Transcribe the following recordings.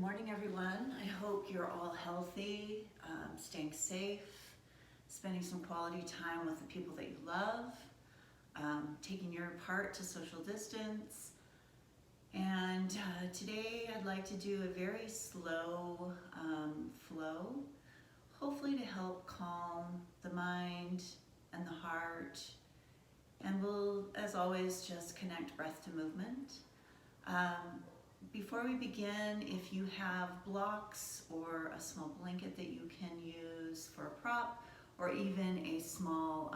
morning, everyone. I hope you're all healthy, staying safe, spending some quality time with the people that you love, taking your part to social distance. And today I'd like to do a very slow flow, hopefully to help calm the mind and the heart. And we'll, as always, just connect breath to movement. Before we begin, if you have blocks or a small blanket that you can use for a prop, or even a small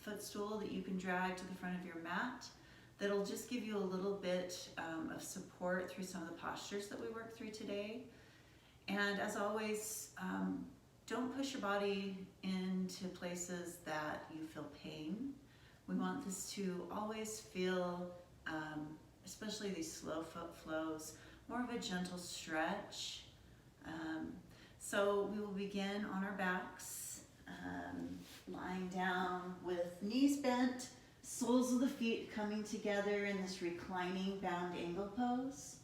footstool that you can drag to the front of your mat, that'll just give you a little bit of support through some of the postures that we worked through today. And as always, don't push your body into places that you feel pain. We want this to always feel, especially these slow foot flows, more of a gentle stretch. So we will begin on our backs, lying down with knees bent, soles of the feet coming together in this reclining bound angle pose.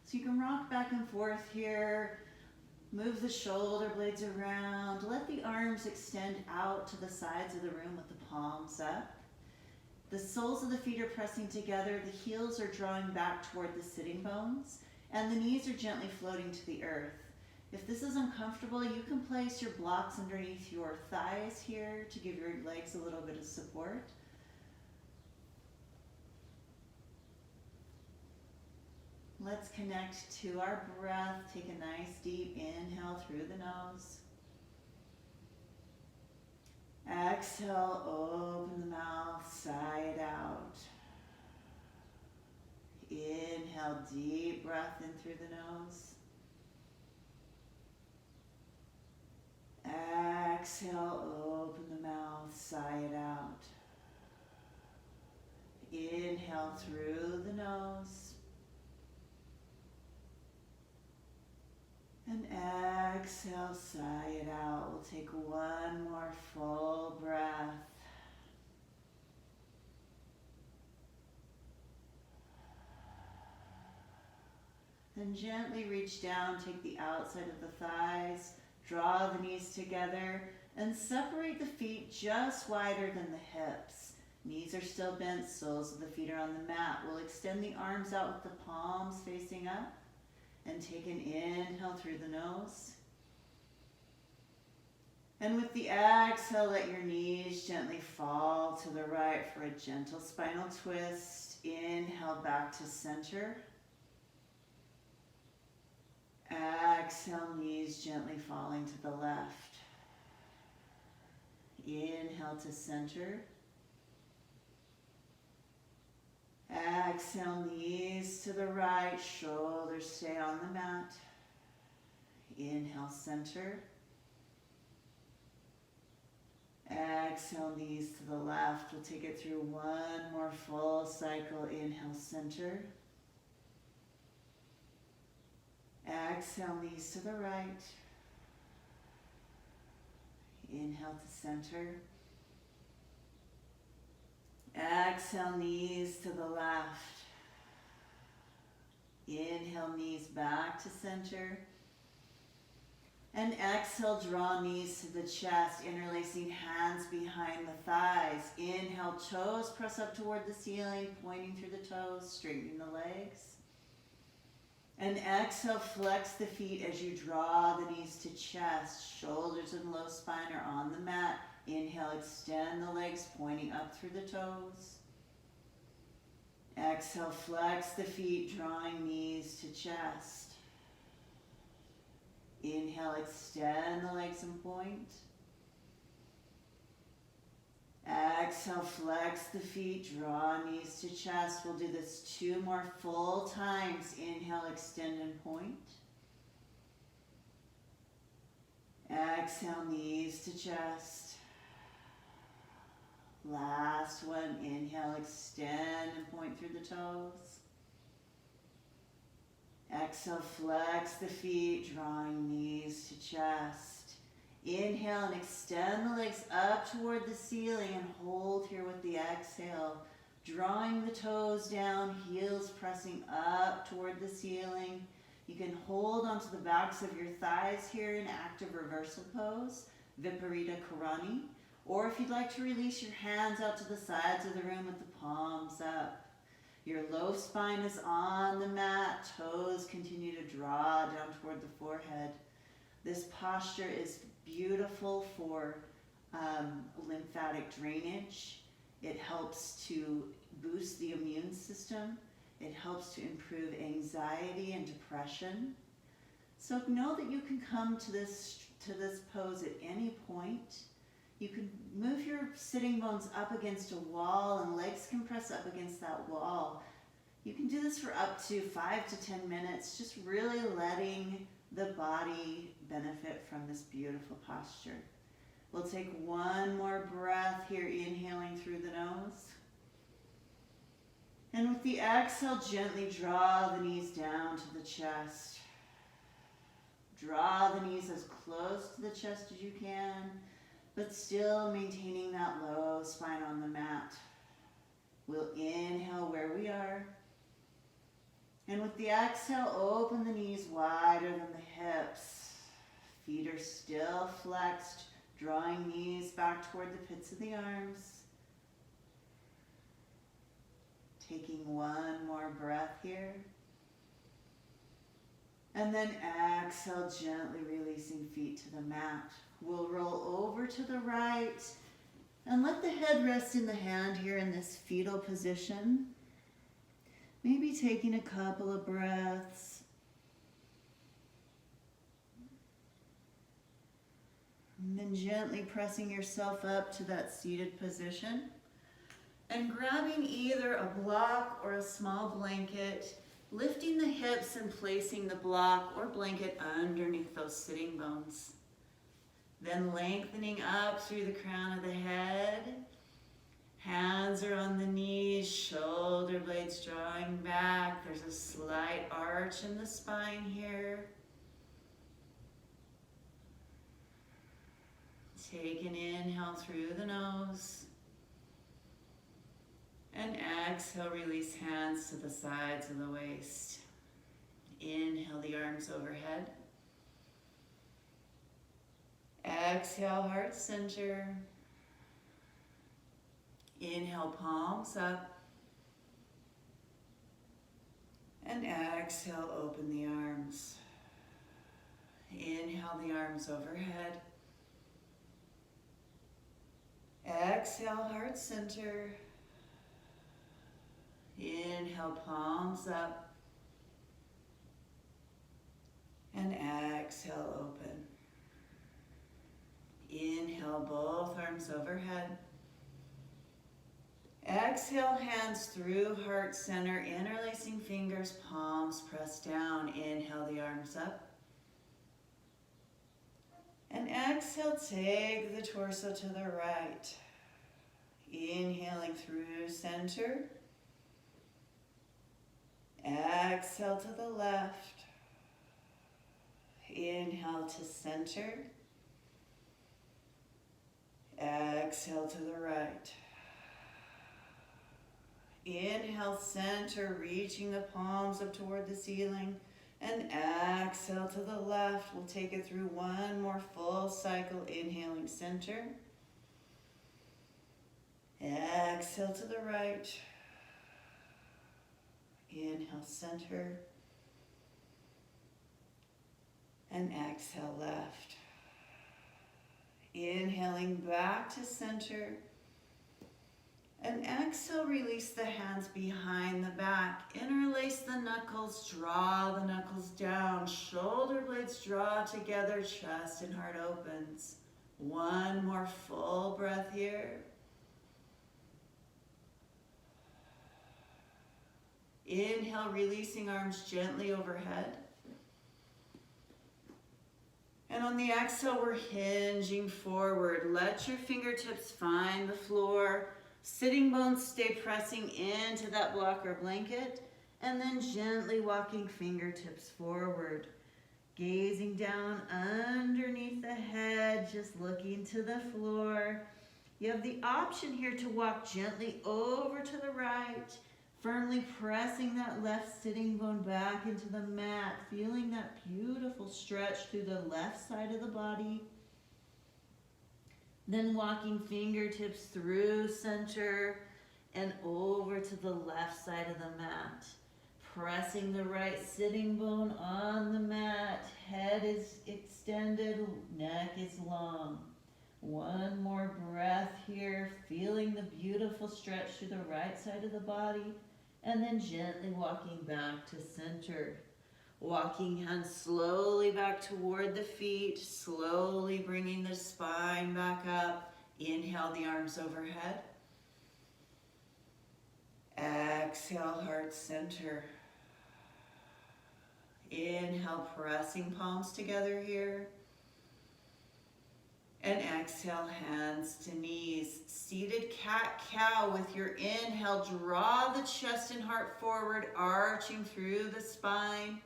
So you can rock back and forth here, move the shoulder blades around, let the arms extend out to the sides of the room with the palms up. The soles of the feet are pressing together, the heels are drawing back toward the sitting bones, and the knees are gently floating to the earth. If this is uncomfortable, you can place your blocks underneath your thighs here to give your legs a little bit of support. Let's connect to our breath. Take a nice deep inhale through the nose. Exhale, open the mouth, sigh it out. Inhale, deep breath in through the nose. Exhale, open the mouth, sigh it out. Inhale through the nose. And exhale, sigh it out. We'll take one more full breath. Then gently reach down, take the outside of the thighs, draw the knees together, and separate the feet just wider than the hips. Knees are still bent, soles of the feet are on the mat. We'll extend the arms out with the palms facing up. And take an inhale through the nose. And with the exhale, let your knees gently fall to the right for a gentle spinal twist. Inhale back to center. Exhale, knees gently falling to the left. Inhale to center. Exhale, knees to the right, shoulders stay on the mat. Inhale, center. Exhale, knees to the left. We'll take it through one more full cycle. Inhale, center. Exhale, knees to the right. Inhale to center. Exhale, knees to the left. Inhale, knees back to center. And exhale, draw knees to the chest, interlacing hands behind the thighs. Inhale, toes press up toward the ceiling, pointing through the toes, straightening the legs. And exhale, flex the feet as you draw the knees to chest. Shoulders and low spine are on the mat. Inhale, extend the legs, pointing up through the toes. Exhale, flex the feet, drawing knees to chest. Inhale, extend the legs and point. Exhale, flex the feet, draw knees to chest. We'll do this 2 more full times. Inhale, extend and point. Exhale, knees to chest. Last one, inhale, extend and point through the toes. Exhale, flex the feet, drawing knees to chest. Inhale and extend the legs up toward the ceiling and hold here with the exhale. Drawing the toes down, heels pressing up toward the ceiling. You can hold onto the backs of your thighs here in active reversal pose, Viparita Karani. Or if you'd like to release your hands out to the sides of the room with the palms up. Your low spine is on the mat, toes continue to draw down toward the forehead. This posture is beautiful for lymphatic drainage. It helps to boost the immune system. It helps to improve anxiety and depression. So know that you can come to this pose at any point. You can move your sitting bones up against a wall and legs can press up against that wall. You can do this for up to 5 to 10 minutes, just really letting the body benefit from this beautiful posture. We'll take one more breath here, inhaling through the nose. And with the exhale, gently draw the knees down to the chest. Draw the knees as close to the chest as you can, but still maintaining that low spine on the mat. We'll inhale where we are. And with the exhale, open the knees wider than the hips. Feet are still flexed, drawing knees back toward the pits of the arms. Taking one more breath here. And then exhale, gently releasing feet to the mat. We'll roll over to the right and let the head rest in the hand here in this fetal position. Maybe taking a couple of breaths. And then gently pressing yourself up to that seated position. And grabbing either a block or a small blanket, lifting the hips and placing the block or blanket underneath those sitting bones. Then lengthening up through the crown of the head. Hands are on the knees, shoulder blades drawing back. There's a slight arch in the spine here. Take an inhale through the nose. And exhale, release hands to the sides of the waist. Inhale the arms overhead. Exhale, heart center. Inhale, palms up. And exhale, open the arms. Inhale the arms overhead. Exhale, heart center. Inhale, palms up. And exhale, open. Inhale, both arms overhead. Exhale, hands through heart center, interlacing fingers, palms pressed down. Inhale the arms up. And exhale, take the torso to the right. Inhaling through center. Exhale to the left. Inhale to center. Exhale to the right. Inhale, center, reaching the palms up toward the ceiling. And exhale to the left. We'll take it through one more full cycle. Inhaling, center. Exhale to the right. Inhale, center. And exhale, left. Inhaling back to center. And exhale, release the hands behind the back. Interlace the knuckles, draw the knuckles down. Shoulder blades draw together, chest and heart opens. One more full breath here. Inhale, releasing arms gently overhead. And on the exhale, we're hinging forward. Let your fingertips find the floor. Sitting bones stay pressing into that block or blanket. And then gently walking fingertips forward. Gazing down underneath the head, just looking to the floor. You have the option here to walk gently over to the right. Firmly pressing that left sitting bone back into the mat, feeling that beautiful stretch through the left side of the body. Then walking fingertips through center and over to the left side of the mat. Pressing the right sitting bone on the mat. Head is extended, neck is long. One more breath here, feeling the beautiful stretch through the right side of the body, and then gently walking back to center. Walking hands slowly back toward the feet, slowly bringing the spine back up. Inhale the arms overhead. Exhale, heart center. Inhale, pressing palms together here. And exhale, hands to knees. Seated cat-cow. With your inhale, draw the chest and heart forward, arching through the spine.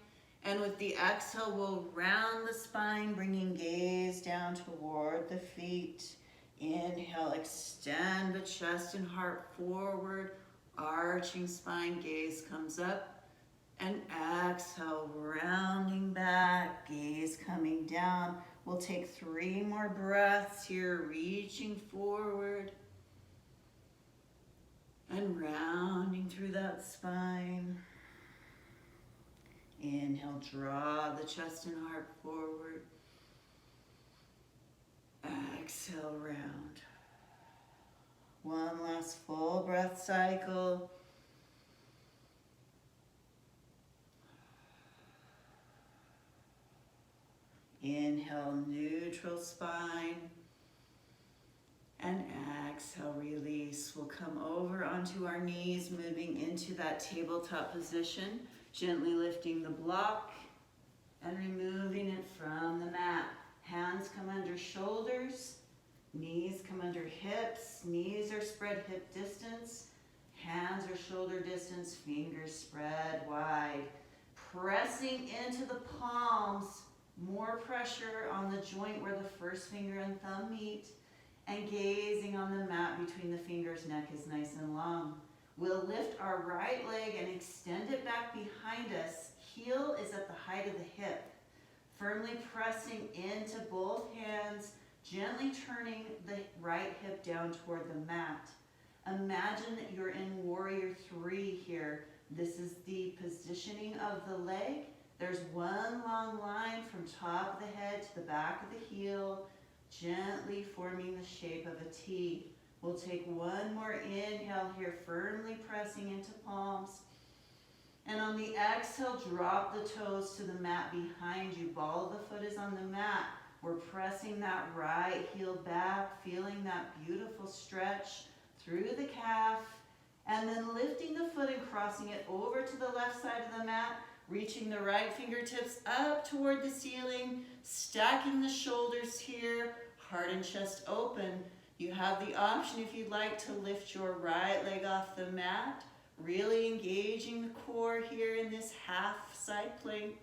And with the exhale, we'll round the spine, bringing gaze down toward the feet. Inhale, extend the chest and heart forward, arching spine, gaze comes up. And exhale, rounding back, gaze coming down. We'll take 3 more breaths here, reaching forward and rounding through that spine. Inhale, draw the chest and heart forward. Exhale, round. One last full breath cycle. Inhale, neutral spine. And exhale, release. We'll come over onto our knees, moving into that tabletop position. Gently lifting the block and removing it from the mat. Hands come under shoulders. Knees come under hips. Knees are spread hip distance. Hands are shoulder distance. Fingers spread wide. Pressing into the palms. More pressure on the joint where the first finger and thumb meet, and gazing on the mat between the fingers. Neck is nice and long. We'll lift our right leg and extend it back behind us. Heel is at the height of the hip. Firmly pressing into both hands, gently turning the right hip down toward the mat. Imagine that you're in Warrior 3 here. This is the positioning of the leg. There's one long line from top of the head to the back of the heel, gently forming the shape of a T. We'll take one more inhale here, firmly pressing into palms. And on the exhale, drop the toes to the mat behind you. Ball of the foot is on the mat. We're pressing that right heel back, feeling that beautiful stretch through the calf. And then lifting the foot and crossing it over to the left side of the mat. Reaching the right fingertips up toward the ceiling, stacking the shoulders here, heart and chest open. You have the option, if you'd like, to lift your right leg off the mat, really engaging the core here in this half side plank.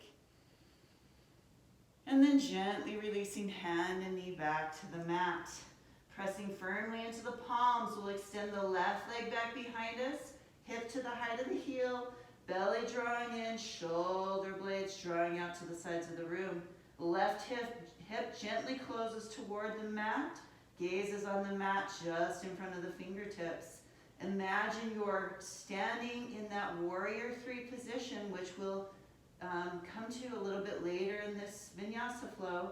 And then gently releasing hand and knee back to the mat. Pressing firmly into the palms, we'll extend the left leg back behind us, hip to the height of the heel, belly drawing in, shoulder blades drawing out to the sides of the room. Left hip gently closes toward the mat. Gaze is on the mat just in front of the fingertips. Imagine you're standing in that Warrior 3 position, which we'll come to a little bit later in this vinyasa flow.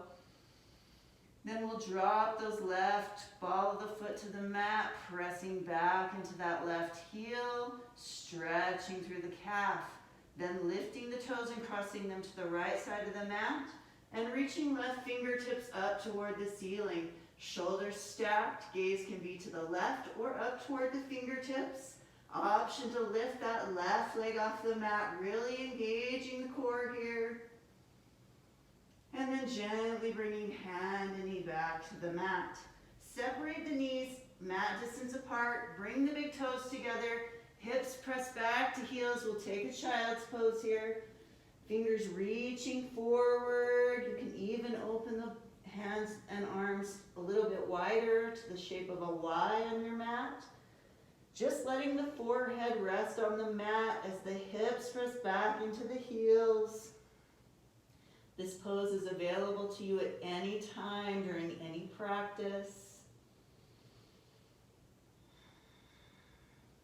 Then we'll drop those left ball of the foot to the mat, pressing back into that left heel, stretching through the calf. Then lifting the toes and crossing them to the right side of the mat, and reaching left fingertips up toward the ceiling. Shoulders stacked, gaze can be to the left or up toward the fingertips. Option to lift that left leg off the mat, really engaging the core here. And then gently bringing hand and knee back to the mat. Separate the knees, mat distance apart, bring the big toes together, hips press back to heels. We'll take a child's pose here. Fingers reaching forward. You can even open the hands and arms a little bit wider to the shape of a Y on your mat. Just letting the forehead rest on the mat as the hips press back into the heels. This pose is available to you at any time during any practice.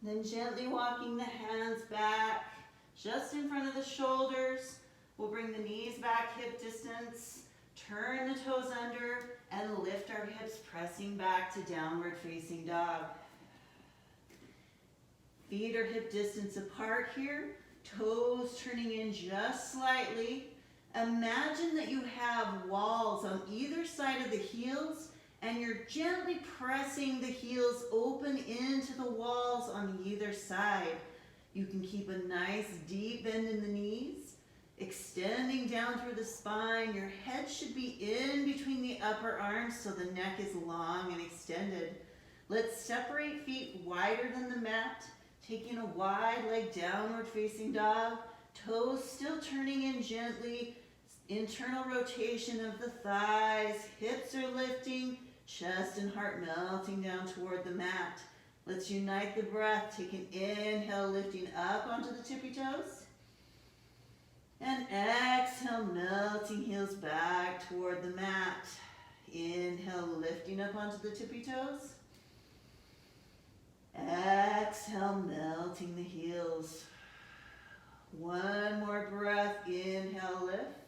Then gently walking the hands back, just in front of the shoulders. We'll bring the knees back hip distance, turn the toes under, and lift our hips, pressing back to downward facing dog. Feet are hip distance apart here, toes turning in just slightly. Imagine that you have walls on either side of the heels, and you're gently pressing the heels open into the walls on either side. You can keep a nice deep bend in the knees, extending down through the spine. Your head should be in between the upper arms so the neck is long and extended. Let's separate feet wider than the mat, taking a wide leg downward facing dog, toes still turning in gently, internal rotation of the thighs, hips are lifting, chest and heart melting down toward the mat. Let's unite the breath. Take an inhale, lifting up onto the tippy toes. And exhale, melting heels back toward the mat. Inhale, lifting up onto the tippy toes. Exhale, melting the heels. One more breath. Inhale, lift.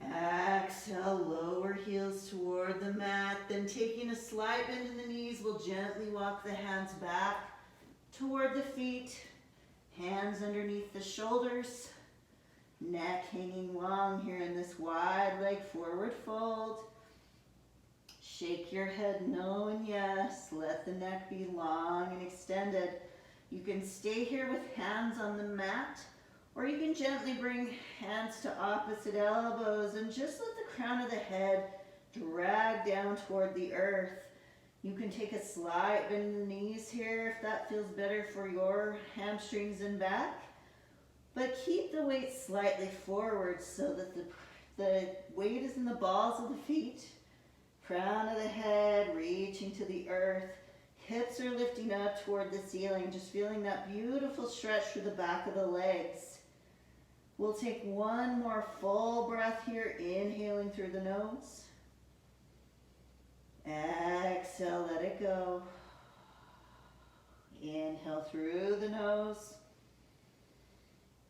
Exhale, lower heels toward the mat. Then taking a slight bend in the knees, we'll gently walk the hands back toward the feet. Hands underneath the shoulders. Neck hanging long here in this wide leg forward fold. Shake your head no and yes. Let the neck be long and extended. You can stay here with hands on the mat, or you can gently bring hands to opposite elbows and just let the crown of the head drag down toward the earth. You can take a slight bend in the knees here if that feels better for your hamstrings and back. But keep the weight slightly forward so that the weight is in the balls of the feet. Crown of the head reaching to the earth. Hips are lifting up toward the ceiling, just feeling that beautiful stretch through the back of the legs. We'll take one more full breath here, inhaling through the nose. Exhale, let it go. Inhale through the nose.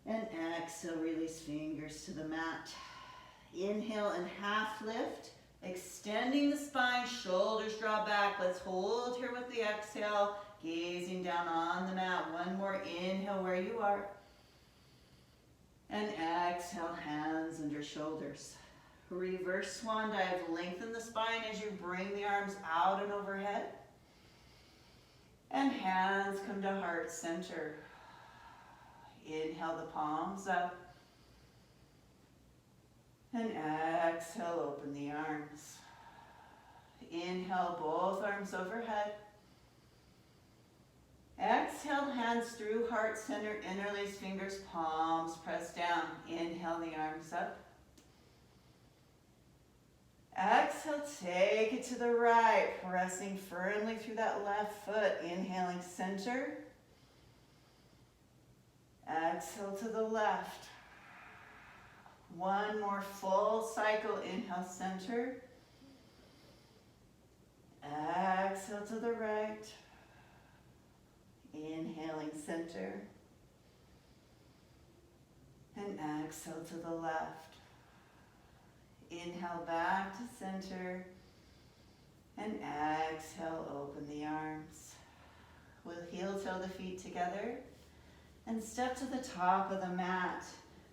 And exhale, release fingers to the mat. Inhale and half lift. Extending the spine, shoulders draw back. Let's hold here with the exhale, gazing down on the mat. One more inhale where you are. And exhale, hands under shoulders. Reverse swan dive. Lengthen the spine as you bring the arms out and overhead. And hands come to heart center. Inhale the palms up. And exhale, open the arms. Inhale, both arms overhead. Exhale, hands through heart center, interlace fingers, palms press down. Inhale the arms up. Exhale, take it to the right, pressing firmly through that left foot. Inhaling center. Exhale to the left. One more full cycle. Inhale, center. Exhale to the right. Inhaling center. And exhale to the left. Inhale back to center. And exhale, open the arms. We'll heel toe the feet together and step to the top of the mat.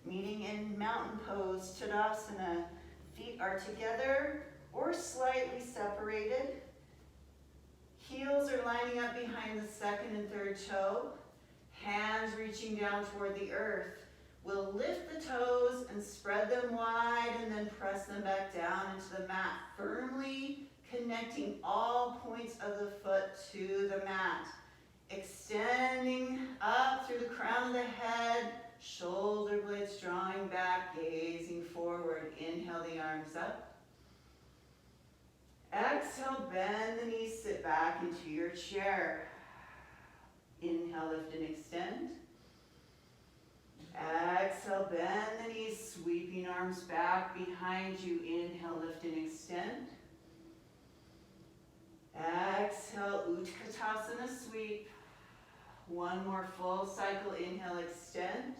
Meeting in mountain pose, Tadasana. Feet are together or slightly separated. Heels are lining up behind the second and third toe. Hands reaching down toward the earth. We'll lift the toes and spread them wide and then press them back down into the mat, firmly connecting all points of the foot to the mat. Extending up through the crown of the head, shoulder blades drawing back, gazing forward. Inhale the arms up. Exhale, bend the knees, sit back into your chair. Inhale, lift and extend. Exhale, bend the knees, sweeping arms back behind you. Inhale, lift and extend. Exhale, Utkatasana sweep. One more full cycle. Inhale, extend.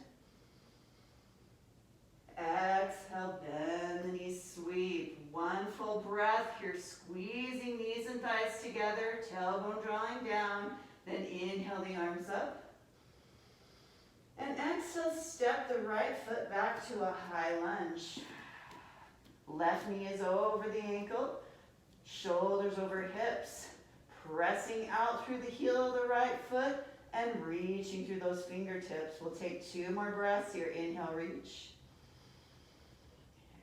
Exhale, bend the knees, sweep. One full breath here, squeezing knees and thighs together, tailbone drawing down. Then inhale the arms up. And exhale, step the right foot back to a high lunge. Left knee is over the ankle, shoulders over hips. Pressing out through the heel of the right foot and reaching through those fingertips. We'll take 2 more breaths here. Inhale, reach.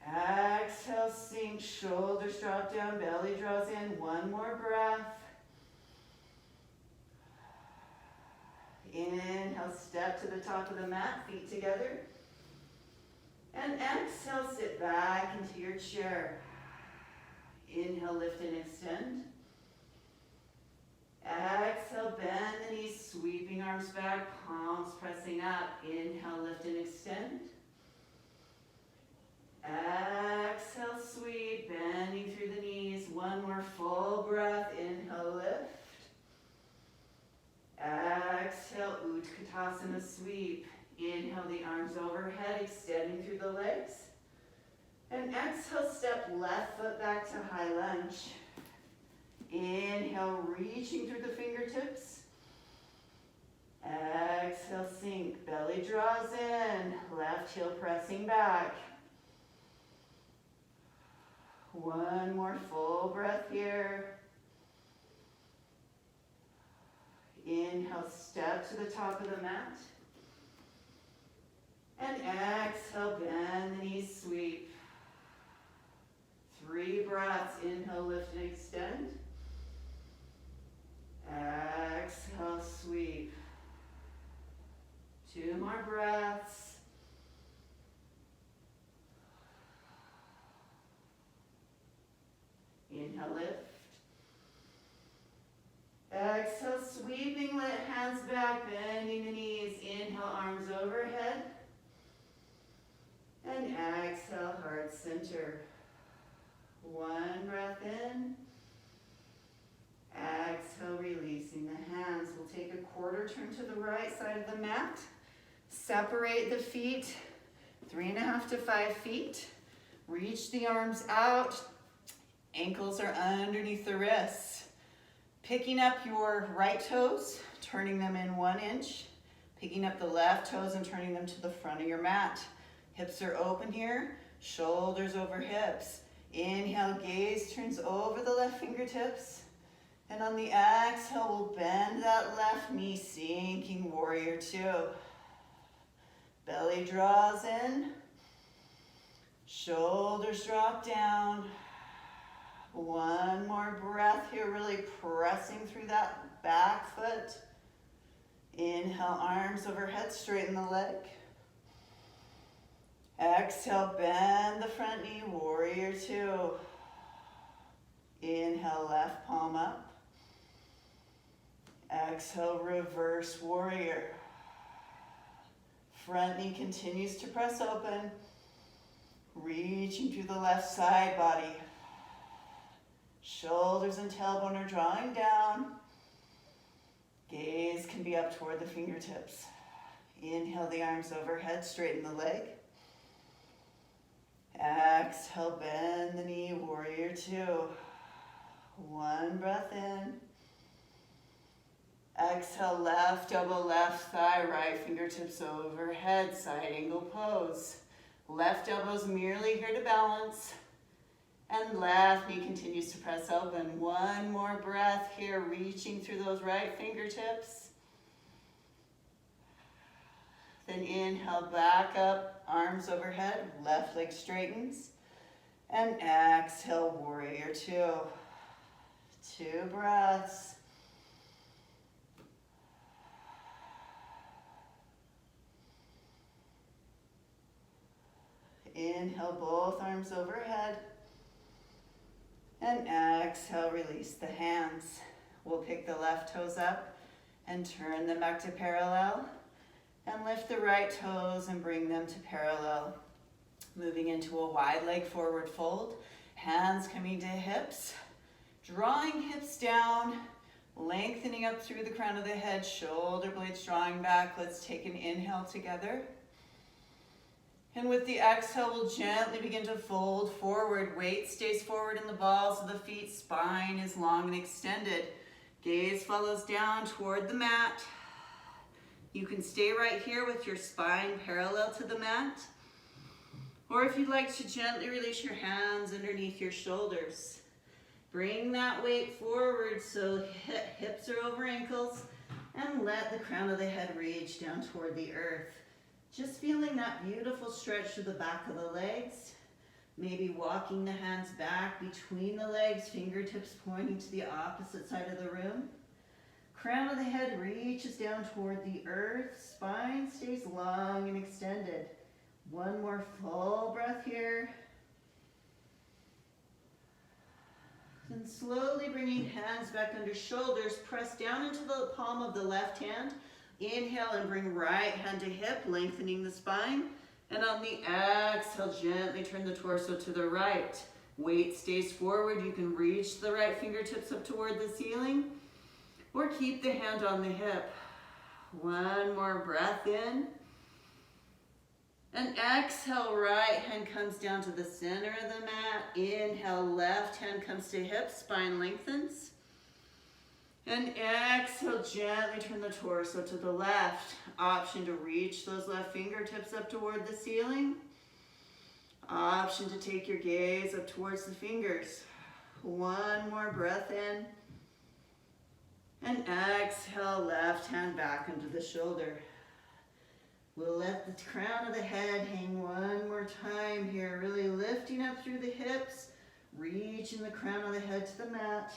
Exhale, sink, shoulders drop down, belly draws in. 1 more breath. Inhale, step to the top of the mat, feet together. And exhale, sit back into your chair. Inhale, lift and extend. Exhale, bend the knees, sweeping arms back, palms pressing up. Inhale, lift and extend. Exhale, sweep, bending through the knees. 1 more full breath. Inhale, lift. Exhale, Utkatasana sweep. Inhale the arms overhead, extending through the legs. And exhale, step left foot back to high lunge. Inhale, reaching through the fingertips. Exhale, sink, belly draws in, left heel pressing back. 1 more full breath here. Inhale, step to the top of the mat. And exhale, bend the knees, sweep. 3 breaths. Inhale, lift and extend. Exhale, sweep. 2 more breaths. Inhale, lift. Exhale, sweeping hands back, bending the knees. Inhale, arms overhead. And exhale, heart center. 1 breath in. Exhale, releasing the hands. We'll take a quarter turn to the right side of the mat. Separate the feet, 3.5 to 5 feet. Reach the arms out. Ankles are underneath the wrists. Picking up your right toes, turning them in 1 inch. Picking up the left toes and turning them to the front of your mat. Hips are open here, shoulders over hips. Inhale, gaze turns over the left fingertips. And on the exhale, we'll bend that left knee, sinking warrior 2. Belly draws in, shoulders drop down. 1 more breath here, really pressing through that back foot. Inhale, arms overhead, straighten the leg. Exhale, bend the front knee, warrior 2. Inhale, left palm up. Exhale, reverse warrior. Front knee continues to press open, reaching through the left side body. Shoulders and tailbone are drawing down. Gaze can be up toward the fingertips. Inhale the arms overhead, straighten the leg. Exhale, bend the knee, warrior 2. 1 breath in. Exhale, left elbow, left thigh, right fingertips overhead, side angle pose. Left elbow's merely here to balance. And left knee continues to press open. 1 more breath here, reaching through those right fingertips. Then inhale, back up, arms overhead, left leg straightens. And exhale, warrior 2. 2 breaths. Inhale, both arms overhead. And exhale, release the hands. We'll pick the left toes up and turn them back to parallel. And lift the right toes and bring them to parallel. Moving into a wide leg forward fold. Hands coming to hips. Drawing hips down. Lengthening up through the crown of the head. Shoulder blades drawing back. Let's take an inhale together. And with the exhale, we'll gently begin to fold forward. Weight stays forward in the balls of the feet. Spine is long and extended. Gaze follows down toward the mat. You can stay right here with your spine parallel to the mat. Or if you'd like to gently release your hands underneath your shoulders. Bring that weight forward so hips are over ankles. And let the crown of the head reach down toward the earth. Just feeling that beautiful stretch through the back of the legs. Maybe walking the hands back between the legs, fingertips pointing to the opposite side of the room. Crown of the head reaches down toward the earth. Spine stays long and extended. One more full breath here. And slowly bringing hands back under shoulders. Press down into the palm of the left hand. Inhale and bring right hand to hip, lengthening the spine. And on the exhale, gently turn the torso to the right. Weight stays forward. You can reach the right fingertips up toward the ceiling. Or keep the hand on the hip. One more breath in. And exhale, right hand comes down to the center of the mat. Inhale, left hand comes to hip, spine lengthens. And exhale, gently turn the torso to the left. Option to reach those left fingertips up toward the ceiling. Option to take your gaze up towards the fingers. One more breath in. And exhale, left hand back into the shoulder. We'll let the crown of the head hang one more time here. Really lifting up through the hips. Reaching the crown of the head to the mat.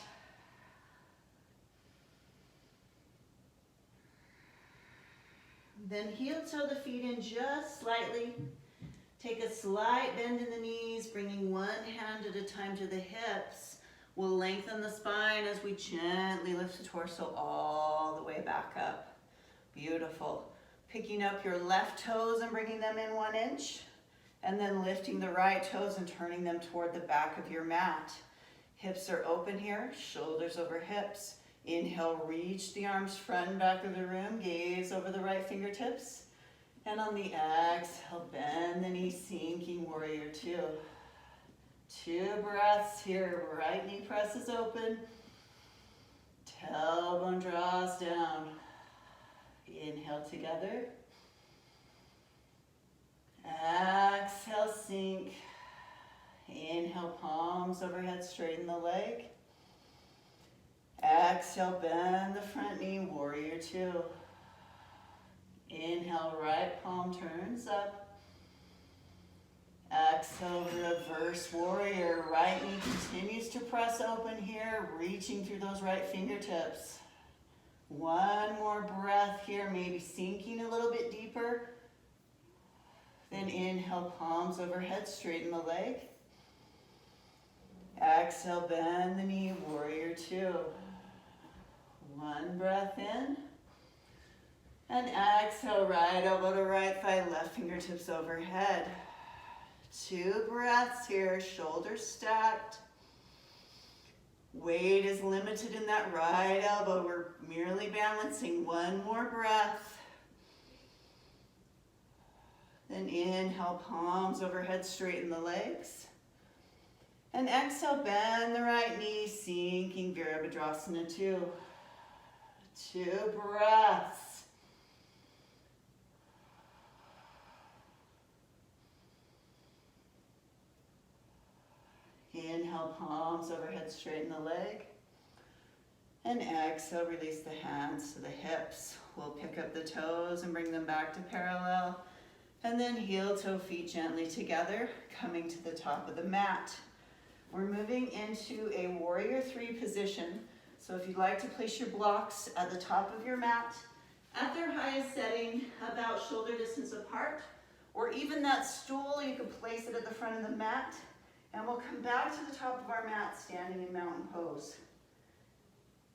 Then heel toe the feet in just slightly. Take a slight bend in the knees, bringing one hand at a time to the hips. We'll lengthen the spine as we gently lift the torso all the way back up. Beautiful. Picking up your left toes and bringing them in 1 inch. And then lifting the right toes and turning them toward the back of your mat. Hips are open here, shoulders over hips. Inhale, reach the arms front and back of the room. Gaze over the right fingertips. And on the exhale, bend the knees, sinking warrior two. 2 breaths here. Right knee presses open. Tailbone draws down. Inhale together. Exhale, sink. Inhale, palms overhead, straighten the leg. Exhale, bend the front knee, warrior two. Inhale, right palm turns up. Exhale, reverse warrior. Right knee continues to press open here, reaching through those right fingertips. One more breath here, maybe sinking a little bit deeper. Then inhale, palms overhead, straighten the leg. Exhale, bend the knee, warrior two. One breath in. And exhale, right elbow to right thigh, left fingertips overhead. 2 breaths here, shoulders stacked. Weight is limited in that right elbow. We're merely balancing. One more breath. Then inhale, palms overhead, straighten the legs. And exhale, bend the right knee, sinking Virabhadrasana 2. 2 breaths. Inhale, palms overhead, straighten the leg. And exhale, release the hands to the hips. We'll pick up the toes and bring them back to parallel. And then heel toe feet gently together, coming to the top of the mat. We're moving into a warrior 3 position. So if you'd like to place your blocks at the top of your mat, at their highest setting, about shoulder distance apart, or even that stool, you can place it at the front of the mat. And we'll come back to the top of our mat, standing in mountain pose.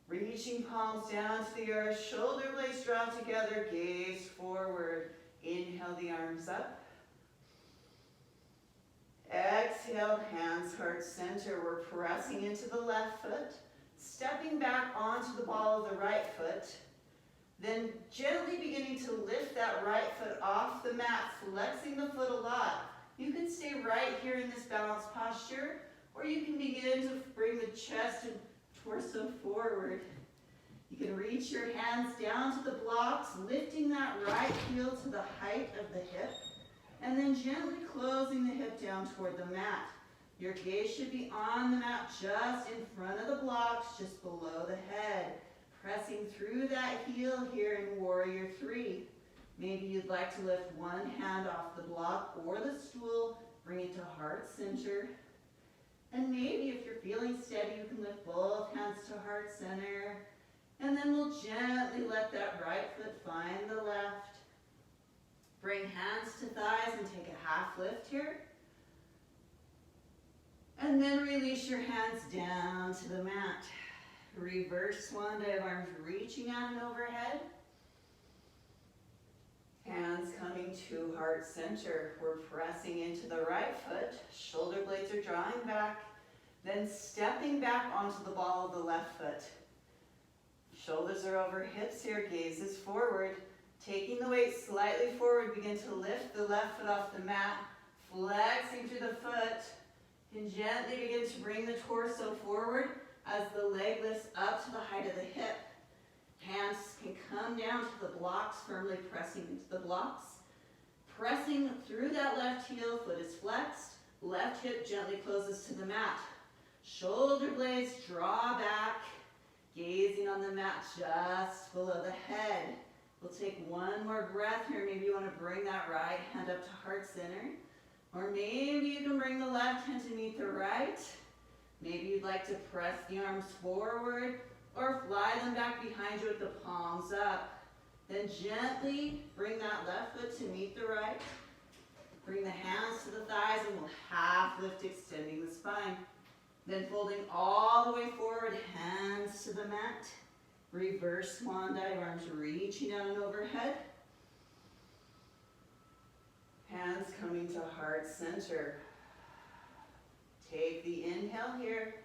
Reaching palms down to the earth, shoulder blades draw together, gaze forward. Inhale the arms up. Exhale, hands heart center. We're pressing into the left foot, stepping back onto the ball of the right foot. Then gently beginning to lift that right foot off the mat, flexing the foot a lot. You can stay right here in this balanced posture, or you can begin to bring the chest and torso forward. You can reach your hands down to the blocks, lifting that right heel to the height of the hip, and then gently closing the hip down toward the mat. Your gaze should be on the mat just in front of the blocks, just below the head. Pressing through that heel here in Warrior 3. Maybe you'd like to lift one hand off the block or the stool, bring it to heart center. And maybe if you're feeling steady, you can lift both hands to heart center. And then we'll gently let that right foot find the left. Bring hands to thighs and take a half lift here. And then release your hands down to the mat. Reverse swan dive, arms reaching out and overhead. Hands coming to heart center. We're pressing into the right foot. Shoulder blades are drawing back. Then stepping back onto the ball of the left foot. Shoulders are over hips here, gaze is forward. Taking the weight slightly forward, begin to lift the left foot off the mat. Flexing through the foot. And gently begin to bring the torso forward as the leg lifts up to the height of the hip. Hands can come down to the blocks, firmly pressing into the blocks. Pressing through that left heel, foot is flexed. Left hip gently closes to the mat. Shoulder blades draw back, gazing on the mat just below the head. We'll take one more breath here. Maybe you want to bring that right hand up to heart center. Or maybe you can bring the left hand to meet the right. Maybe you'd like to press the arms forward or fly them back behind you with the palms up. Then gently bring that left foot to meet the right. Bring the hands to the thighs and we'll half lift, extending the spine. Then folding all the way forward, hands to the mat. Reverse swan dive, arms reaching out and overhead. Hands coming to heart center. Take the inhale here.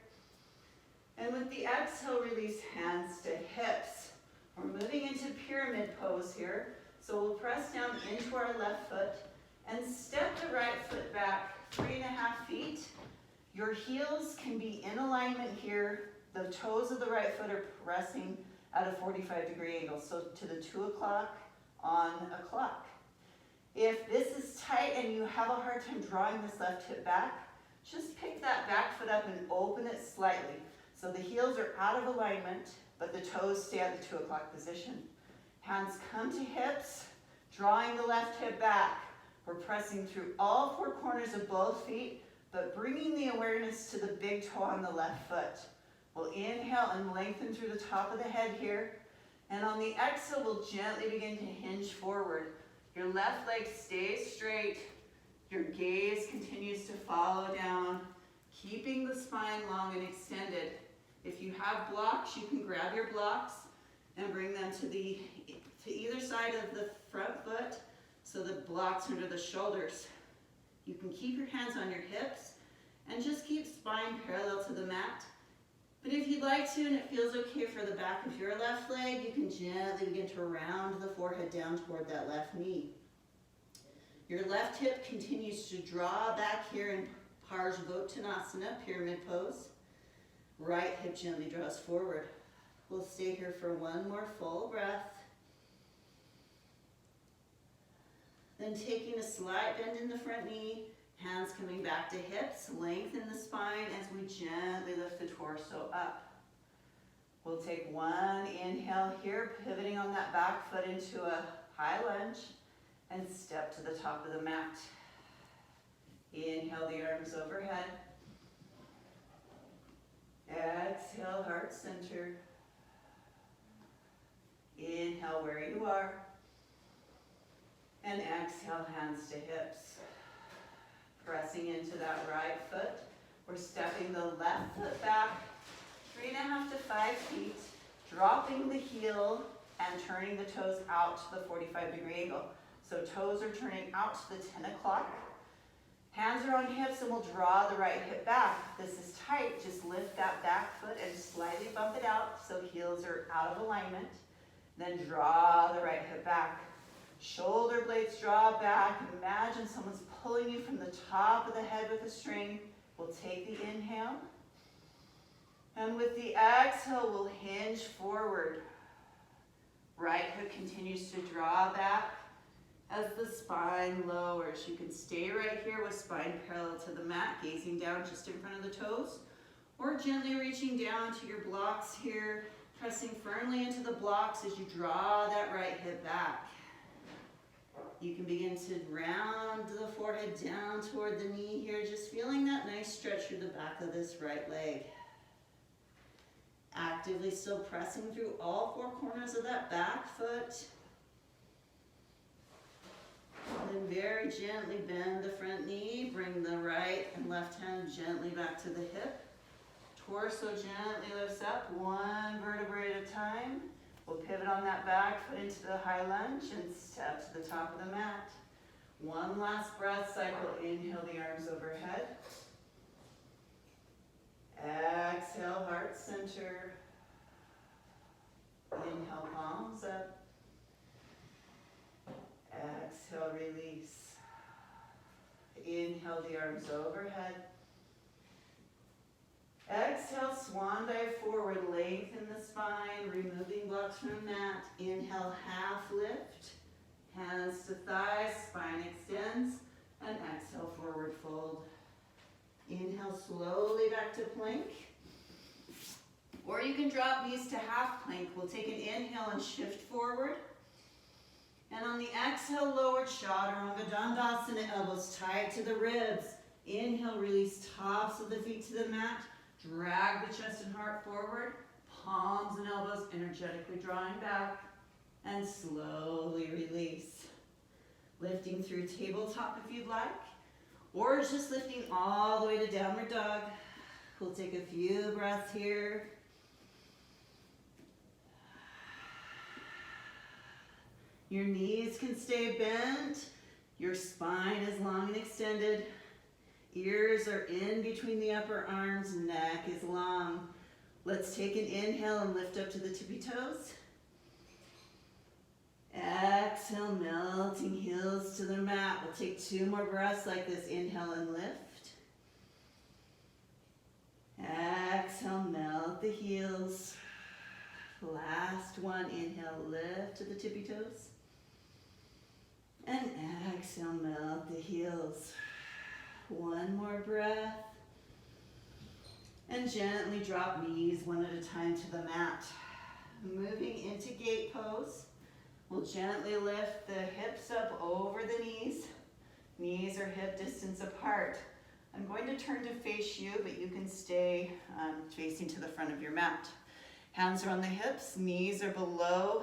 And with the exhale, release hands to hips. We're moving into pyramid pose here. So we'll press down into our left foot and step the right foot back 3.5 feet. Your heels can be in alignment here. The toes of the right foot are pressing at a 45-degree angle, so to the 2 o'clock on a clock. If this is tight and you have a hard time drawing this left hip back, just pick that back foot up and open it slightly. So the heels are out of alignment, but the toes stay at the 2 o'clock position. Hands come to hips, drawing the left hip back. We're pressing through all 4 corners of both feet, but bringing the awareness to the big toe on the left foot. We'll inhale and lengthen through the top of the head here. And on the exhale, we'll gently begin to hinge forward. Your left leg stays straight. Your gaze continues to follow down, keeping the spine long and extended. If you have blocks, you can grab your blocks and bring them to either side of the front foot so the blocks under the shoulders. You can keep your hands on your hips and just keep spine parallel to the mat. But if you'd like to, and it feels okay for the back of your left leg, you can gently begin to round the forehead down toward that left knee. Your left hip continues to draw back here in Parsvottanasana, pyramid pose. Right hip gently draws forward. We'll stay here for one more full breath. Then taking a slight bend in the front knee, hands coming back to hips, lengthen the spine as we gently lift the torso up. We'll take one inhale here, pivoting on that back foot into a high lunge, and step to the top of the mat. Inhale the arms overhead. Exhale, heart center. Inhale where you are. And exhale, hands to hips. Pressing into that right foot. We're stepping the left foot back 3.5 to 5 feet, dropping the heel and turning the toes out to the 45-degree angle. So toes are turning out to the 10 o'clock. Hands are on hips and we'll draw the right hip back. If this is tight, just lift that back foot and slightly bump it out so heels are out of alignment. Then draw the right hip back. Shoulder blades draw back. Imagine someone's pulling you from the top of the head with a string. We'll take the inhale. And with the exhale, we'll hinge forward. Right hip continues to draw back as the spine lowers. You can stay right here with spine parallel to the mat, gazing down just in front of the toes, or gently reaching down to your blocks here, pressing firmly into the blocks as you draw that right hip back. You can begin to round the forehead down toward the knee here, just feeling that nice stretch through the back of this right leg. Actively still pressing through all 4 corners of that back foot. And then very gently bend the front knee, bring the right and left hand gently back to the hip. Torso gently lifts up, 1 vertebrae at a time. We'll pivot on that back foot into the high lunge and step to the top of the mat. 1 last breath cycle, inhale the arms overhead. Exhale, heart center. Inhale, palms up. Exhale, release. Inhale the arms overhead. Exhale, swan dive forward, lengthen the spine, removing blocks from the mat. Inhale, half lift. Hands to thighs, spine extends. And exhale, forward fold. Inhale slowly back to plank. Or you can drop knees to half plank. We'll take an inhale and shift forward. And on the exhale, lowered chaturanga dandasana, elbows tight to the ribs. Inhale, release tops of the feet to the mat. Drag the chest and heart forward. Palms and elbows energetically drawing back. And slowly release. Lifting through tabletop if you'd like. Or just lifting all the way to downward dog. We'll take a few breaths here. Your knees can stay bent. Your spine is long and extended. Ears are in between the upper arms. Neck is long. Let's take an inhale and lift up to the tippy toes. Exhale, melting heels to the mat. We'll take 2 more breaths like this. Inhale and lift. Exhale, melt the heels. Last one, inhale, lift to the tippy toes. And exhale, melt the heels. 1 more breath. And gently drop knees 1 at a time to the mat. Moving into gate pose. We'll gently lift the hips up over the knees. Knees are hip distance apart. I'm going to turn to face you, but you can stay facing to the front of your mat. Hands are on the hips, knees are below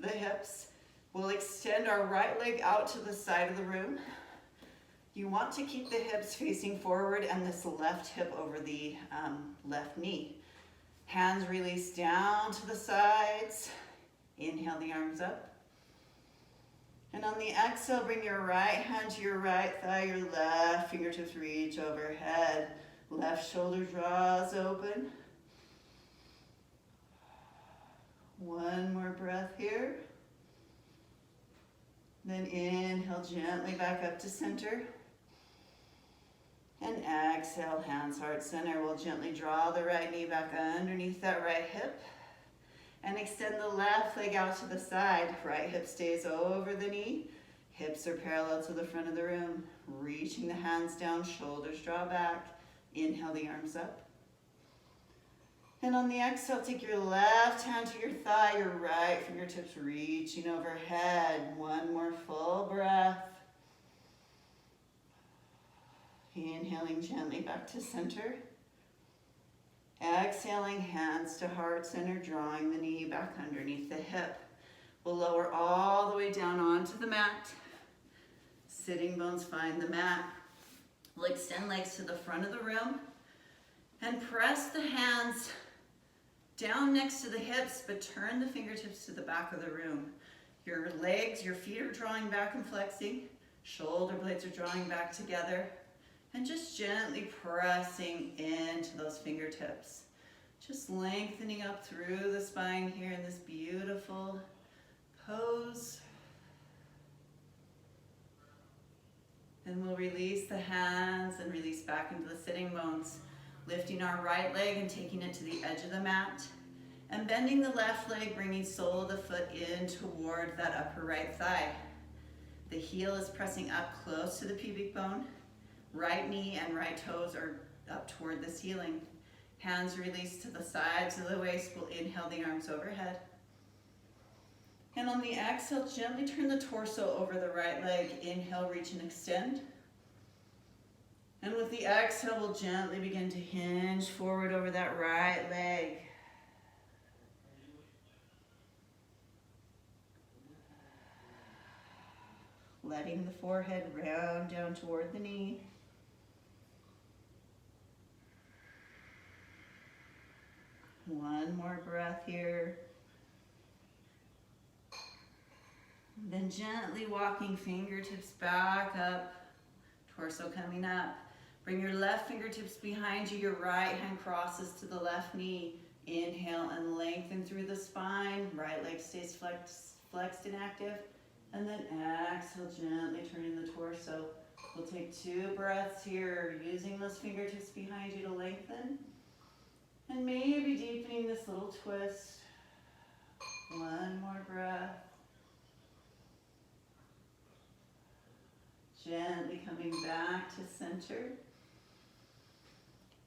the hips. We'll extend our right leg out to the side of the room. You want to keep the hips facing forward and this left hip over the left knee. Hands release down to the sides. Inhale the arms up. And on the exhale, bring your right hand to your right thigh, your left fingertips reach overhead. Left shoulder draws open. 1 more breath here. Then inhale gently back up to center. And exhale, hands heart center. We'll gently draw the right knee back underneath that right hip. And extend the left leg out to the side. Right hip stays over the knee. Hips are parallel to the front of the room. Reaching the hands down, shoulders draw back. Inhale the arms up. And on the exhale, take your left hand to your thigh, your right fingertips reaching overhead. 1 more full breath. Inhaling gently back to center. Exhaling, hands to heart center, drawing the knee back underneath the hip. We'll lower all the way down onto the mat. Sitting bones find the mat. We'll extend legs to the front of the room and press the hands down next to the hips, but turn the fingertips to the back of the room. Your legs, your feet are drawing back and flexing. Shoulder blades are drawing back together. And just gently pressing into those fingertips. Just lengthening up through the spine here in this beautiful pose. And we'll release the hands and release back into the sitting bones. Lifting our right leg and taking it to the edge of the mat. And bending the left leg, bringing sole of the foot in toward that upper right thigh. The heel is pressing up close to the pubic bone. Right knee and right toes are up toward the ceiling. Hands release to the sides of the waist. We'll inhale the arms overhead. And on the exhale, gently turn the torso over the right leg. Inhale, reach and extend. And with the exhale, we'll gently begin to hinge forward over that right leg. Letting the forehead round down toward the knee. One more breath here. Then gently walking fingertips back up, torso coming up. Bring your left fingertips behind you, your right hand crosses to the left knee. Inhale and lengthen through the spine. Right leg stays flexed and active. And then exhale, gently turning the torso. We'll take 2 breaths here, using those fingertips behind you to lengthen. And maybe deepening this little twist. One more breath. Gently coming back to center.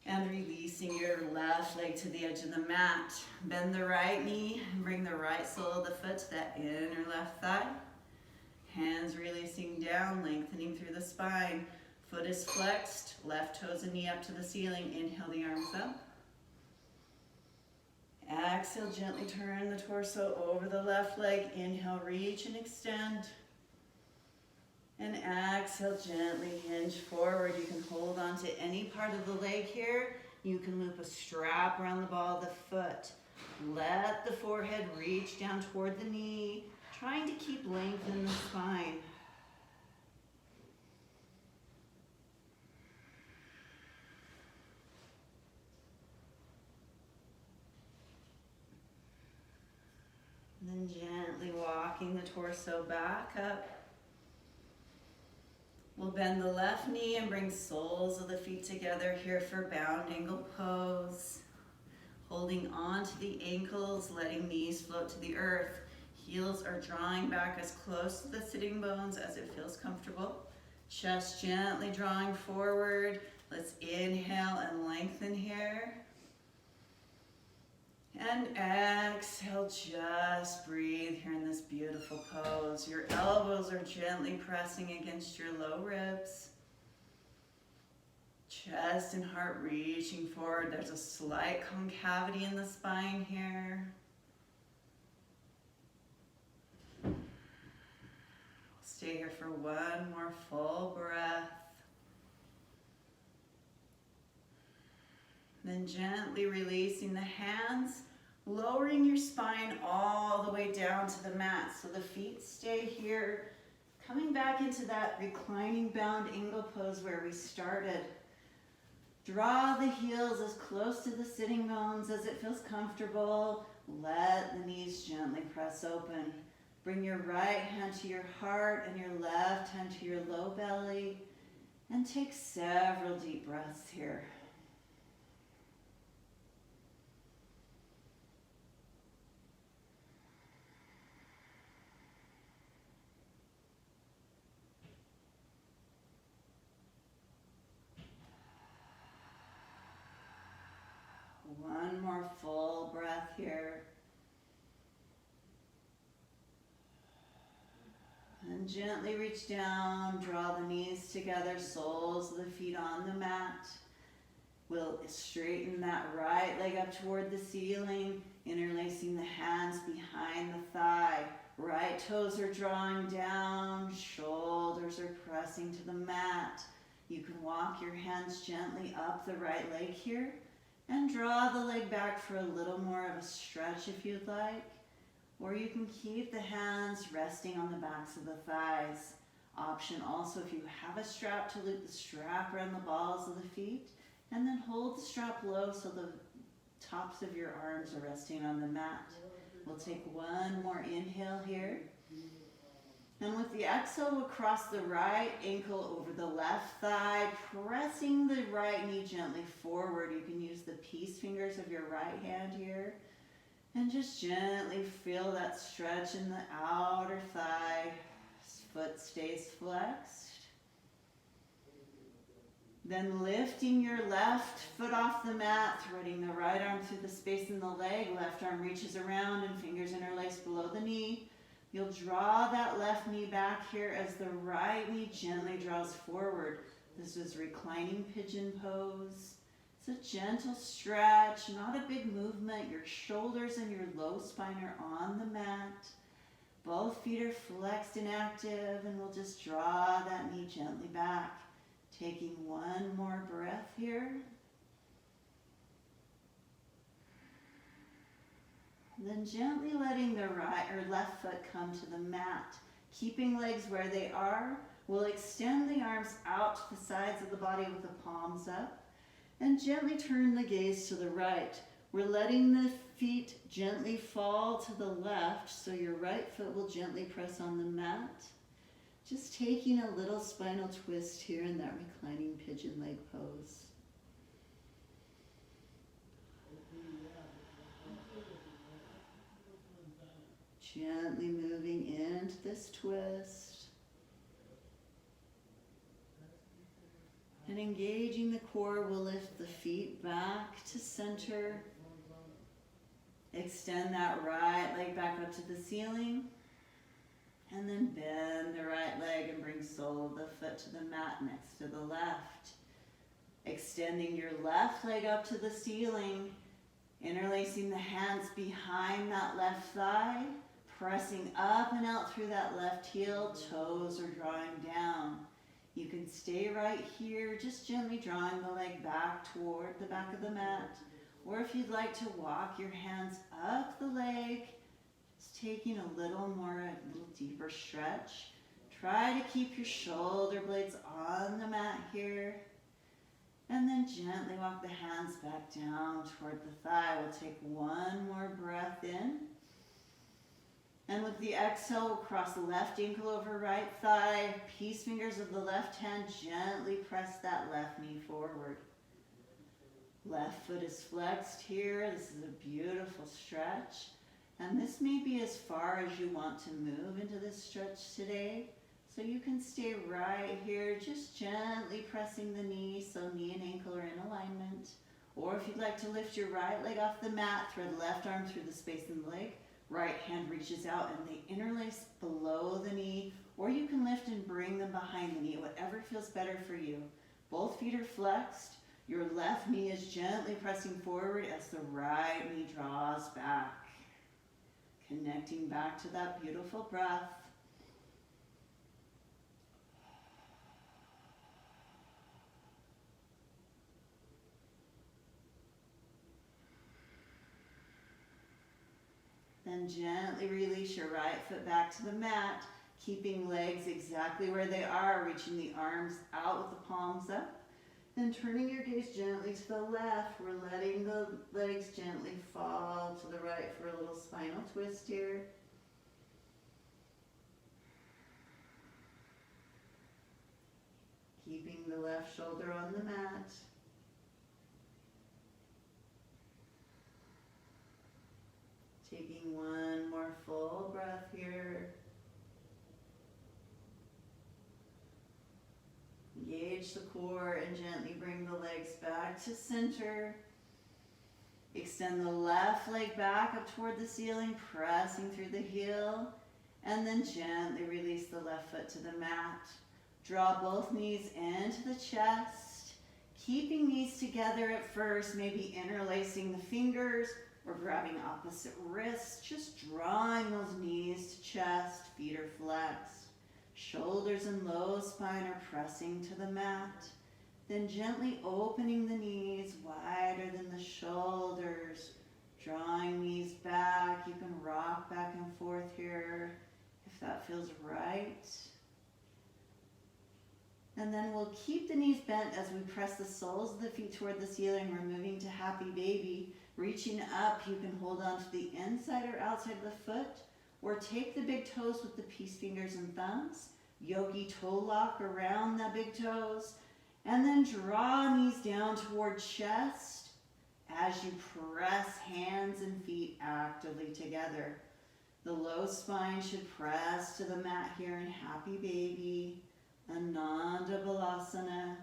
And releasing your left leg to the edge of the mat. Bend the right knee and bring the right sole of the foot to that inner left thigh. Hands releasing down, lengthening through the spine. Foot is flexed, left toes and knee up to the ceiling. Inhale the arms up. Exhale, gently turn the torso over the left leg. Inhale, reach and extend. And exhale, gently hinge forward. You can hold on to any part of the leg here. You can loop a strap around the ball of the foot. Let the forehead reach down toward the knee, trying to keep length in the spine. And then gently walking the torso back up. We'll bend the left knee and bring soles of the feet together here for bound angle pose. Holding on to the ankles, letting knees float to the earth. Heels are drawing back as close to the sitting bones as it feels comfortable. Chest gently drawing forward. Let's inhale and lengthen here. And exhale, just breathe here in this beautiful pose. Your elbows are gently pressing against your low ribs. Chest and heart reaching forward. There's a slight concavity in the spine here. Stay here for one more full breath. Then gently releasing the hands, lowering your spine all the way down to the mat. So the feet stay here, coming back into that reclining bound angle pose where we started. Draw the heels as close to the sitting bones as it feels comfortable. Let the knees gently press open. Bring your right hand to your heart and your left hand to your low belly. And take several deep breaths here. One more full breath here. And gently reach down, draw the knees together, soles of the feet on the mat. We'll straighten that right leg up toward the ceiling, interlacing the hands behind the thigh. Right toes are drawing down, shoulders are pressing to the mat. You can walk your hands gently up the right leg here and draw the leg back for a little more of a stretch if you'd like. Or you can keep the hands resting on the backs of the thighs. Option also if you have a strap to loop the strap around the balls of the feet and then hold the strap low so the tops of your arms are resting on the mat. We'll take one more inhale here. And with the exhale, we'll cross the right ankle over the left thigh, pressing the right knee gently forward. You can use the peace fingers of your right hand here. And just gently feel that stretch in the outer thigh. Foot stays flexed. Then lifting your left foot off the mat, threading the right arm through the space in the leg. Left arm reaches around and fingers interlace below the knee. You'll draw that left knee back here as the right knee gently draws forward. This is reclining pigeon pose. It's a gentle stretch, not a big movement. Your shoulders and your low spine are on the mat. Both feet are flexed and active, and we'll just draw that knee gently back. Taking one more breath here. Then gently letting the right or left foot come to the mat. Keeping legs where they are, we'll extend the arms out to the sides of the body with the palms up and gently turn the gaze to the right. We're letting the feet gently fall to the left so your right foot will gently press on the mat. Just taking a little spinal twist here in that reclining pigeon leg pose. Gently moving into this twist. And engaging the core, we'll lift the feet back to center. Extend that right leg back up to the ceiling. And then bend the right leg and bring sole of the foot to the mat next to the left. Extending your left leg up to the ceiling. Interlacing the hands behind that left thigh. Pressing up and out through that left heel, toes are drawing down. You can stay right here, just gently drawing the leg back toward the back of the mat. Or if you'd like to walk your hands up the leg, just taking a little deeper stretch. Try to keep your shoulder blades on the mat here. And then gently walk the hands back down toward the thigh. We'll take one more breath in. And with the exhale, we'll cross the left ankle over right thigh. Peace fingers of the left hand gently press that left knee forward. Left foot is flexed here. This is a beautiful stretch. And this may be as far as you want to move into this stretch today. So you can stay right here, just gently pressing the knee so knee and ankle are in alignment. Or if you'd like to lift your right leg off the mat, thread left arm through the space in the leg. Right hand reaches out and they interlace below the knee, or you can lift and bring them behind the knee, whatever feels better for you. Both feet are flexed. Your left knee is gently pressing forward as the right knee draws back. Connecting back to that beautiful breath. Then gently release your right foot back to the mat, keeping legs exactly where they are, reaching the arms out with the palms up. Then turning your gaze gently to the left, we're letting the legs gently fall to the right for a little spinal twist here. Keeping the left shoulder on the mat. Taking one more full breath here. Engage the core and gently bring the legs back to center. Extend the left leg back up toward the ceiling, pressing through the heel. And then gently release the left foot to the mat. Draw both knees into the chest. Keeping these together at first, maybe interlacing the fingers, or grabbing opposite wrists, just drawing those knees to chest, feet are flexed. Shoulders and low spine are pressing to the mat. Then gently opening the knees wider than the shoulders, drawing knees back. You can rock back and forth here if that feels right. And then we'll keep the knees bent as we press the soles of the feet toward the ceiling. We're moving to happy baby. Reaching up, you can hold on to the inside or outside of the foot, or take the big toes with the peace fingers and thumbs. Yogi toe lock around the big toes. And then draw knees down toward chest as you press hands and feet actively together. The low spine should press to the mat here in happy baby. Ananda Balasana.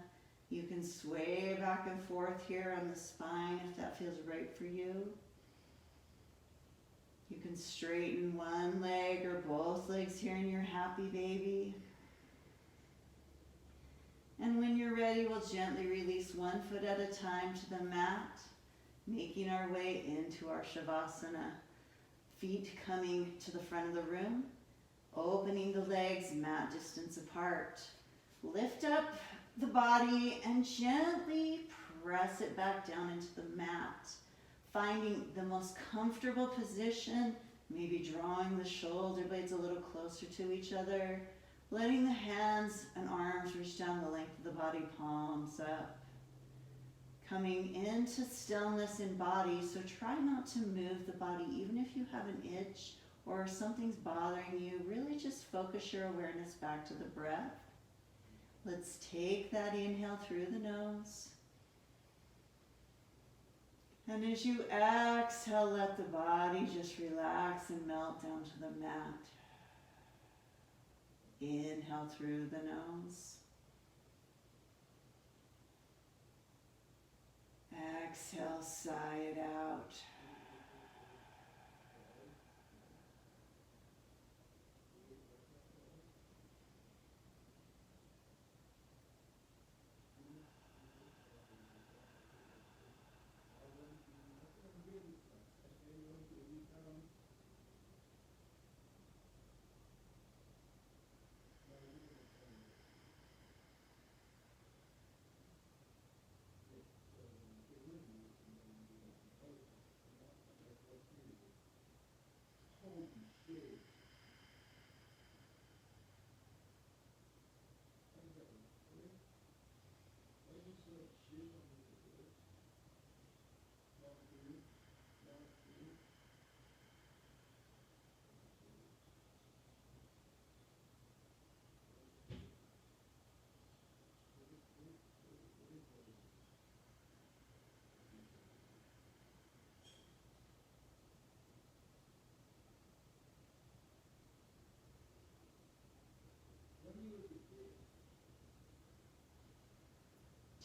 You can sway back and forth here on the spine if that feels right for you. You can straighten one leg or both legs here in your happy baby. And when you're ready, we'll gently release one foot at a time to the mat, making our way into our Shavasana. Feet coming to the front of the room, opening the legs mat distance apart. Lift up the body and gently press it back down into the mat. Finding the most comfortable position, maybe drawing the shoulder blades a little closer to each other. Letting the hands and arms reach down the length of the body, palms up. Coming into stillness in body, so try not to move the body, even if you have an itch or something's bothering you. Really just focus your awareness back to the breath. Let's take that inhale through the nose. And as you exhale, let the body just relax and melt down to the mat. Inhale through the nose. Exhale, sigh it out.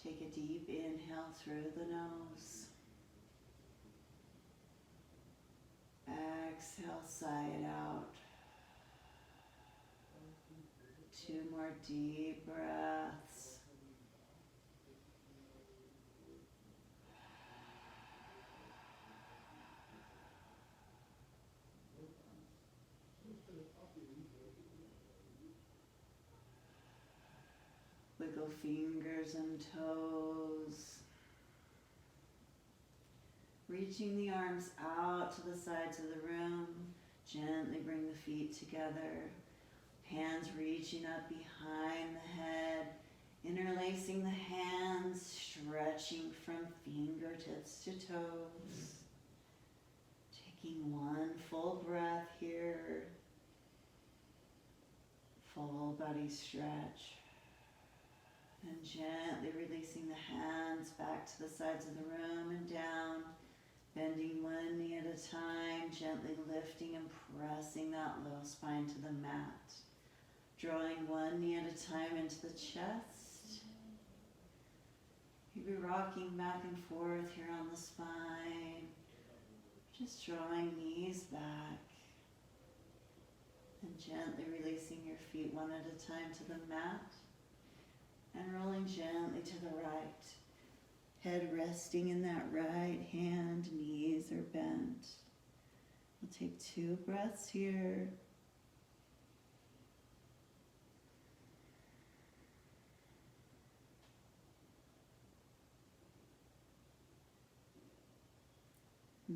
Take a deep inhale through the nose. Exhale, sigh it out. 2 more deep breaths. Wiggle fingers and toes. Reaching the arms out to the sides of the room. Gently bring the feet together. Hands reaching up behind the head. Interlacing the hands, stretching from fingertips to toes. Taking one full breath here. Full body stretch. And gently releasing the hands back to the sides of the room and down. Bending one knee at a time, gently lifting and pressing that low spine to the mat. Drawing one knee at a time into the chest. Maybe rocking back and forth here on the spine. Just drawing knees back. And gently releasing your feet one at a time to the mat. And rolling gently to the right. Head resting in that right hand, knees are bent. We'll take 2 breaths here.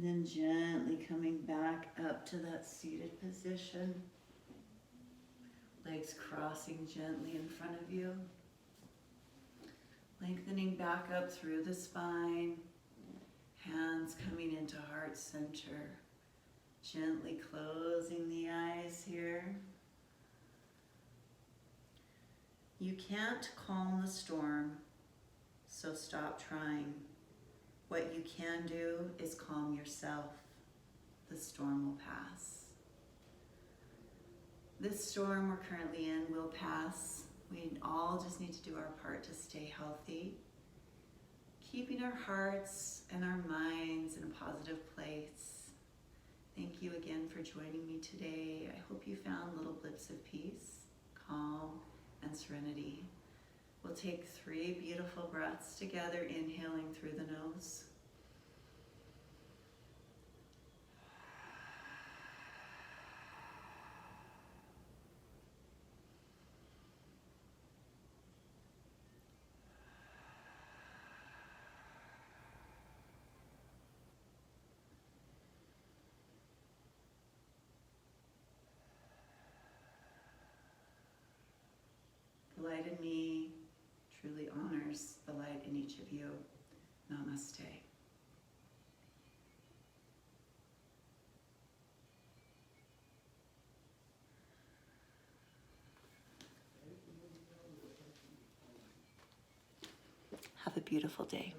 And then gently coming back up to that seated position. Legs crossing gently in front of you. Lengthening back up through the spine. Hands coming into heart center. Gently closing the eyes here. You can't calm the storm, so stop trying. What you can do is calm yourself. The storm will pass. This storm we're currently in will pass. We all just need to do our part to stay healthy, keeping our hearts and our minds in a positive place. Thank you again for joining me today. I hope you found little blips of peace, calm, and serenity. We'll take 3 beautiful breaths together, inhaling through the nose. The light in me truly honors the light in each of you. Namaste. Have a beautiful day.